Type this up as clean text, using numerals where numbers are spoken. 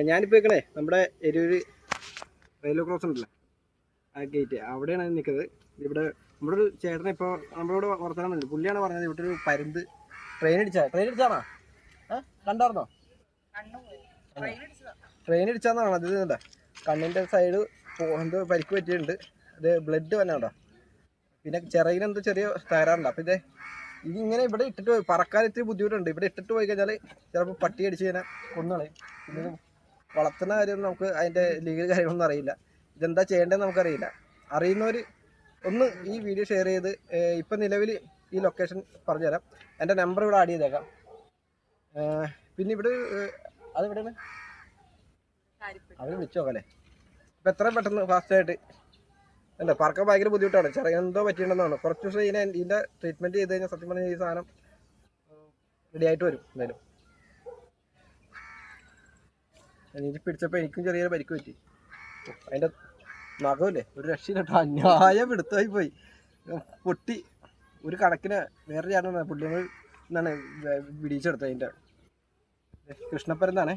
ഞാനിപ്പോൾ നിൽക്കണേ നമ്മുടെ എരൂര് റെയിൽവേ ക്രോസ് ഉണ്ടല്ലോ, ആ ഗേറ്റ് അവിടെയാണ് നിൽക്കുന്നത്. ഇവിടെ നമ്മുടെ ഒരു ചേട്ടനെ ഇപ്പോൾ നമ്മളോട് വർത്തമാനം പുള്ളിയാണ് പറഞ്ഞത് ഇവിടെ ഒരു പരുന്ത് ട്രെയിൻ അടിച്ചാണോ? കണ്ടായിരുന്നോ? ട്രെയിൻ അടിച്ചാന്നാണ് അത്. ഇതുണ്ട കണ്ണിൻ്റെ സൈഡ് എന്തോ പരിക്ക് പറ്റിയിട്ടുണ്ട്. ഇത് ബ്ലഡ് വന്നോണ്ടോ. പിന്നെ ചിറകിനെന്തോ ചെറിയ തകരാറുണ്ട്. അപ്പോൾ ഇതിങ്ങനെ ഇവിടെ ഇട്ടിട്ട് പോയി പറക്കാൻ ഇത്തിരി ബുദ്ധിമുട്ടുണ്ട്. ഇവിടെ ഇട്ടിട്ട് പോയി കഴിഞ്ഞാൽ ചിലപ്പോൾ പട്ടി അടിച്ച് കഴിഞ്ഞാൽ കൊന്നുകളയും. പിന്നെ വളർത്തുന്ന കാര്യം നമുക്ക് അതിൻ്റെ ലീഗൽ കാര്യങ്ങളൊന്നും അറിയില്ല. ഇതെന്താ ചെയ്യേണ്ടതെന്ന് നമുക്കറിയില്ല. അറിയുന്നവർ ഒന്ന് ഈ വീഡിയോ ഷെയർ ചെയ്ത് ഇപ്പം നിലവിൽ ഈ ലൊക്കേഷൻ പറഞ്ഞുതരാം. എൻ്റെ നമ്പർ ഇവിടെ ആഡ് ചെയ്തേക്കാം. പിന്നെ ഇവിടെ അതെവിടെയാണ് അവർ വിളിച്ചു നോക്കാം അല്ലേ? ഇപ്പം എത്രയും പെട്ടെന്ന് ഫാസ്റ്റായിട്ട് അല്ല, പറക്കാൻ ഭയങ്കര ബുദ്ധിമുട്ടാണ്. ചെറിയ എന്തോ പറ്റിയിട്ടുണ്ടെന്നാണ്. കുറച്ച് ദിവസം ഇതിൻ്റെ ട്രീറ്റ്മെൻറ്റ് ചെയ്ത് കഴിഞ്ഞാൽ സത്യം പറഞ്ഞാൽ ഈ സാധനം റെഡി ആയിട്ട് വരും. എന്തായാലും എനിക്ക് പിടിച്ചപ്പോൾ എനിക്കും ചെറിയൊരു പരിക്ക് പറ്റി. അതിൻ്റെ നഖമില്ലേ ഒരു രക്ഷയില്ല, അന്യായം എടുത്തായി പോയി, പൊട്ടി ഒരു കണക്കിന്. വേറെ ചേട്ടനാണ് പുള്ളികൾ എന്നാണ് പിടിച്ചെടുത്തത്. അതിൻ്റെ കൃഷ്ണപ്പരുന്നാണേ.